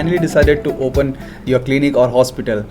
finally decided to open your clinic or hospital,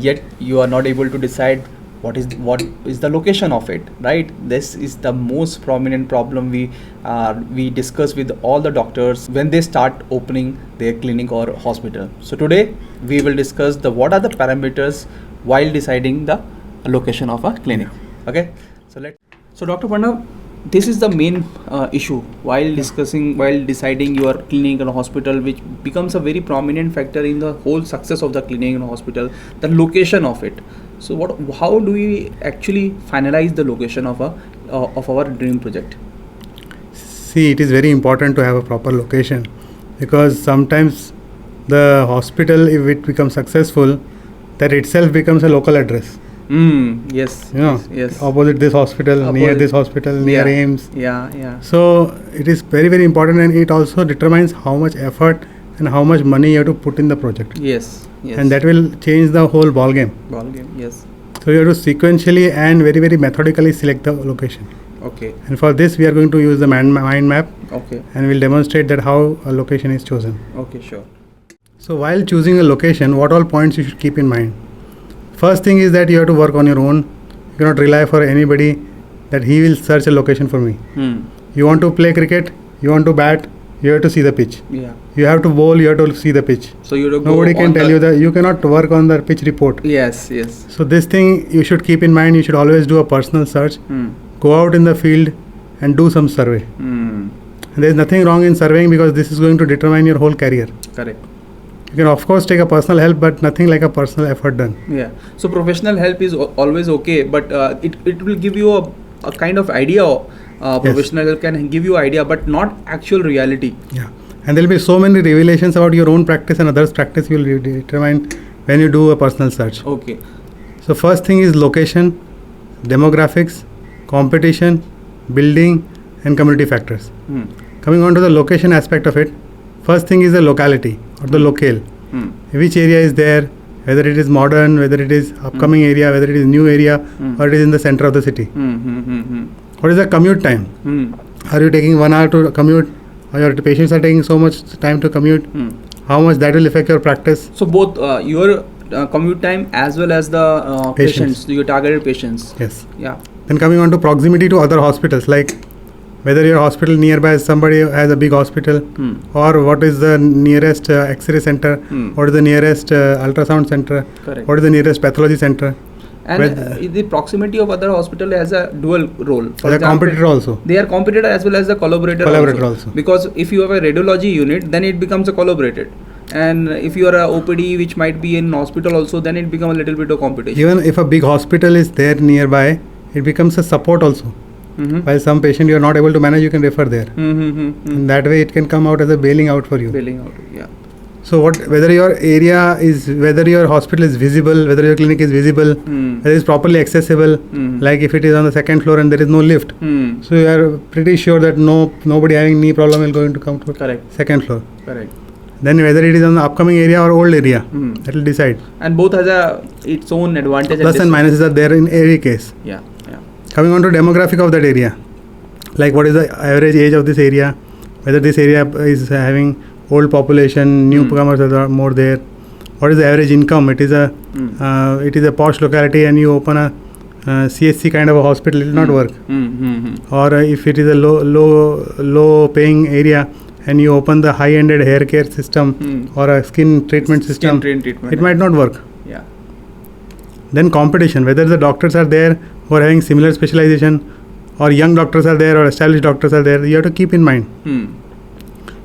yet you are not able to decide what is the location of it, right? This is the most prominent problem we discuss with all the doctors when they start opening their clinic or hospital. So today we will discuss the what are the parameters while deciding the location of a clinic. Okay, so Dr. Panda, this is the main issue while deciding your clinic and hospital, which becomes a very prominent factor in the whole success of the clinic and hospital, the location of it. So how do we actually finalize the location of our dream project? See, it is very important to have a proper location, because sometimes the hospital, if it becomes successful, that itself becomes a local address. Yes. Yes. Opposite this hospital, near this hospital, near AIIMS. Yeah. So it is very, very important, and it also determines how much effort and how much money you have to put in the project. Yes. And that will change the whole ball game. Yes. So you have to sequentially and very, very methodically select the location. Okay. And for this, we are going to use the mind map. Okay. And we'll demonstrate that how a location is chosen. Okay, sure. So while choosing a location, what all points you should keep in mind? First thing is that you have to work on your own. You cannot rely for anybody that he will search a location for me. You want to play cricket, you want to bat, you have to see the pitch. Yeah. You have to bowl, you have to see the pitch. So you nobody can tell you that you cannot work on the pitch report. Yes. So this thing you should keep in mind. You should always do a personal search. Go out in the field and do some survey. And there is nothing wrong in surveying, because this is going to determine your whole career. Correct. You can of course take a personal help, but nothing like a personal effort done. Yeah. So professional help is always okay, but it will give you a kind of idea. Professional help can give you idea, but not actual reality. Yeah. And there will be so many revelations about your own practice and others' practice you will determine when you do a personal search. Okay. So first thing is location, demographics, competition, building, and community factors. Coming on to the location aspect of it, first thing is the locality or the locale. Which area is there, whether it is modern, whether it is upcoming area, whether it is new area, or it is in the center of the city. What is the commute time? Are you taking 1 hour to commute, or your patients are taking so much time to commute? How much that will affect your practice? So both your commute time as well as the patients, your targeted patients. Yes. Yeah. Then coming on to proximity to other hospitals, like whether your hospital nearby, somebody has a big hospital, or what is the nearest X-ray center, what is the nearest ultrasound center, Correct. what is the nearest pathology center. And the proximity of other hospital has a dual role. For As a competitor also. They are competitor as well as the collaborator also. Because if you have a radiology unit, then it becomes a collaborated. And if you are a OPD, which might be in hospital also, then it becomes a little bit of competition. Even if a big hospital is there nearby, it becomes a support also. While some patient you are not able to manage, you can refer there. And that way it can come out as a bailing out for you. Bailing out, yeah. So whether your hospital is visible, whether your clinic is visible, whether it is properly accessible, like if it is on the second floor and there is no lift, so you are pretty sure that nobody having knee problem will going to come to second floor. Correct. Then whether it is on the upcoming area or old area, that will decide. And both has its own advantage. Plus and minuses are there in every case. Yeah. Coming on to demographic of that area, like what is the average age of this area, whether this area is having old population, newcomers are more there, what is the average income, it is a posh locality and you open a CHC kind of a hospital, it will not work. Or if it is a low paying area and you open the high-ended hair care system or a skin treatment system, it might not work. Yeah. Then competition, whether the doctors are there who are having similar specialization, or young doctors are there, or established doctors are there, you have to keep in mind.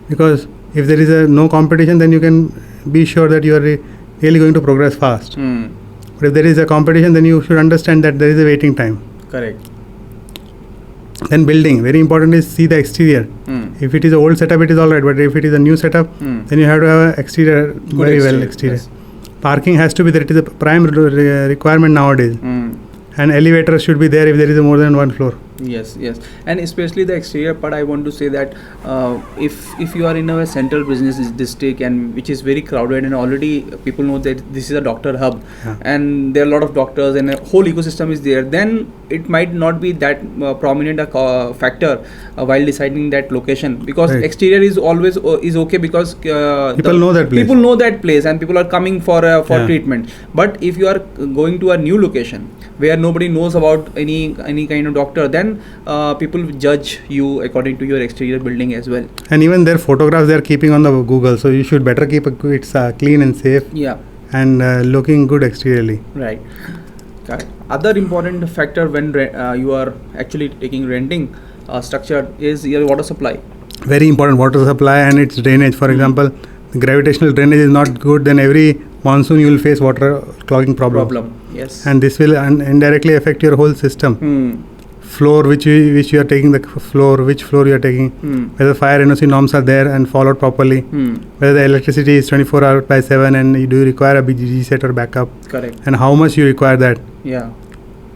Because if there is no competition, then you can be sure that you are really going to progress fast. But if there is a competition, then you should understand that there is a waiting time. Correct. Then building, very important is see the exterior. If it is an old setup, it is alright, but if it is a new setup, then you have to have an exterior, well exterior. Yes. Parking has to be there, it is a prime requirement nowadays. And elevator should be there if there is more than one floor. Yes, yes, and especially the exterior part. I want to say that if you are in a central business district and which is very crowded and already people know that this is a doctor hub, Yeah. and there are a lot of doctors and a whole ecosystem is there, then it might not be that prominent a factor while deciding that location, because Right. exterior is always is okay because People know that place. People know that place and people are coming for Yeah. treatment. But if you are going to a new location where nobody knows about any kind of doctor, then people judge you according to your exterior building as well. And even their photographs they are keeping on the Google, so you should better keep it clean and safe Yeah, and looking good exteriorly. right. Correct. Other important factor when you are actually taking renting structure is your water supply. Very important, water supply and its drainage. For example, the gravitational drainage is not good, then every monsoon you will face water clogging problem. Yes. And this will indirectly affect your whole system. Floor which you are taking, which floor you are taking, whether fire NOC norms are there and followed properly, whether the electricity is 24 hours by 7 and you do require a BGG set or backup, Correct. and how much you require that. Yeah.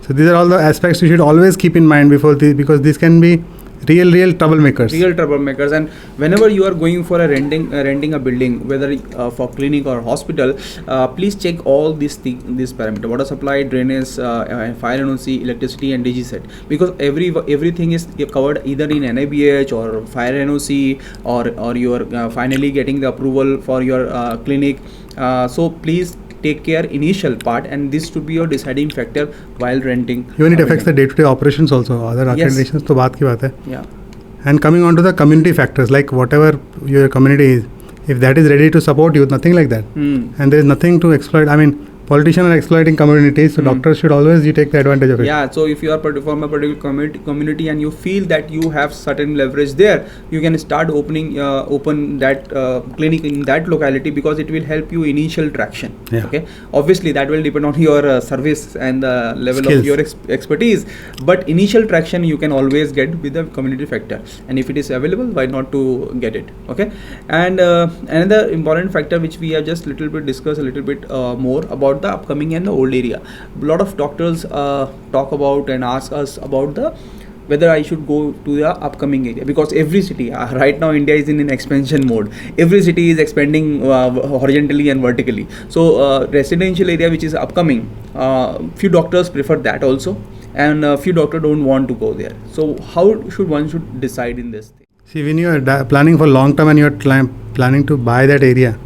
So these are all the aspects you should always keep in mind before this, because these can be real troublemakers. Real troublemakers. And whenever you are going for a renting a building, whether for clinic or hospital, please check all these parameters: water supply, drainage, fire NOC, electricity, and DG set, because everything is covered either in NIBH or fire NOC, or you are finally getting the approval for your clinic. So please take care initial part, and this should be your deciding factor while renting. Even it a affects the building. day-to-day operations also. Other Yes. accreditations तो बात की बात है. Yeah. And coming on to the community factors, like whatever your community is, if that is ready to support you, nothing like that. And there is nothing to exploit. I mean, politicians are exploiting communities, so doctors should always take the advantage of it. Yeah, so if you are from a particular community and you feel that you have certain leverage there, you can start open that clinic in that locality, because it will help you initial traction. Yeah. Okay, obviously that will depend on your service and the level Skills. of your expertise, but initial traction you can always get with the community factor, and if it is available, why not to get it? Okay, and another important factor which we have just discussed a little bit more about the upcoming and the old area. A lot of doctors talk about and ask us about whether I should go to the upcoming area, because every city right now India is in an expansion mode. Every city is expanding horizontally and vertically. So residential area which is upcoming, few doctors prefer that also, and few doctors don't want to go there. So how should one decide in this thing? See, when you are planning for long term and you are planning to buy that area,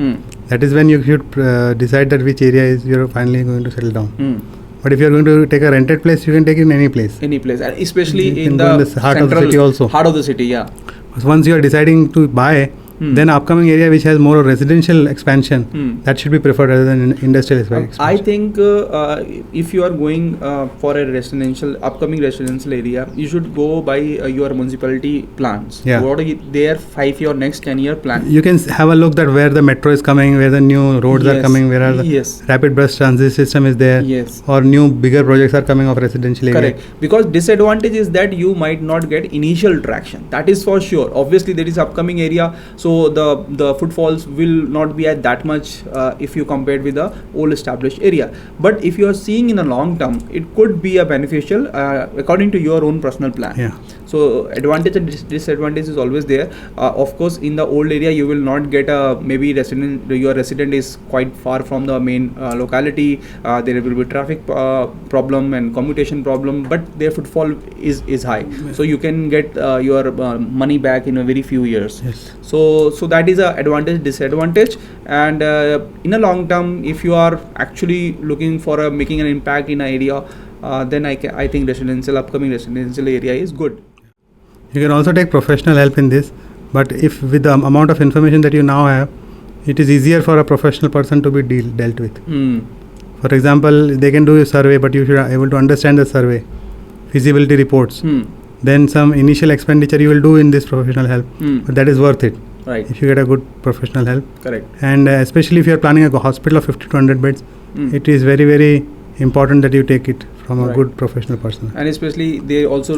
that is when you should decide that which area is you're finally going to settle down. But if you're going to take a rented place, you can take it in any place. Any place, and especially You in can go in the the heart of the city also. Heart of the city, yeah. Once you are deciding to buy, then upcoming area which has more residential expansion, that should be preferred rather than industrial expansion. I think if you are going for a upcoming residential area, you should go by your municipality plans. Yeah. What are their 5-year next 10-year plan? You can have a look that where the metro is coming, where the new roads are Yes. coming, where are the Yes. rapid bus transit system is there, Yes. or new bigger projects are coming of residential area. Correct. Because disadvantage is that you might not get initial traction. That is for sure. Obviously, there is upcoming area, so the footfalls will not be at that much if you compare with the old established area. But if you are seeing in a long term, it could be a beneficial according to your own personal plan. Yeah. So advantage and disadvantage is always there. Of course, in the old area, you will not get maybe your resident is quite far from the main locality. There will be traffic problem and commutation problem, but their footfall is high. So you can get your money back in a very few years. Yes. So that is a advantage, disadvantage, and in a long term, if you are actually looking for making an impact in an area, then I think upcoming residential area is good. You can also take professional help in this, but if with the amount of information that you now have, it is easier for a professional person to be dealt with. For example, they can do a survey, but you should be able to understand the survey, feasibility reports. Then some initial expenditure you will do in this professional help, but that is worth it. Right. If you get a good professional help. Correct. And especially if you are planning a hospital of 50 to 100 beds, it is very, very important that you take it from a Right. good professional person. And especially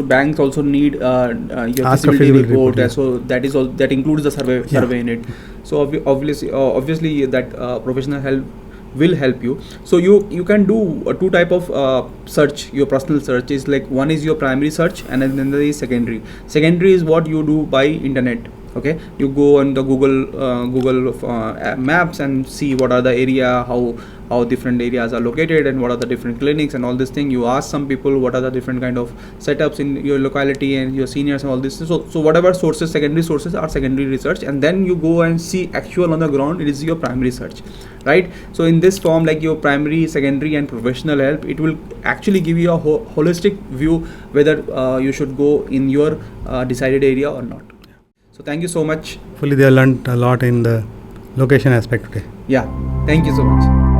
banks also need your Ask a feasibility feasibility report, report, yeah. So that includes the survey in it. So obviously that professional help will help you. So you can do two type of search. Your personal search is like, one is your primary search, and then there is secondary. Secondary is what you do by internet. Okay, you go on the Google Maps and see what are the area, how different areas are located, and what are the different clinics and all this thing. You ask some people what are the different kind of setups in your locality and your seniors and all this. So whatever sources, secondary sources, are secondary research, and then you go and see actual on the ground. It is your primary search, right? So in this form, like your primary, secondary, and professional help, it will actually give you a holistic view whether you should go in your decided area or not. So thank you so much. Hopefully they learned a lot in the location aspect today. Yeah, thank you so much.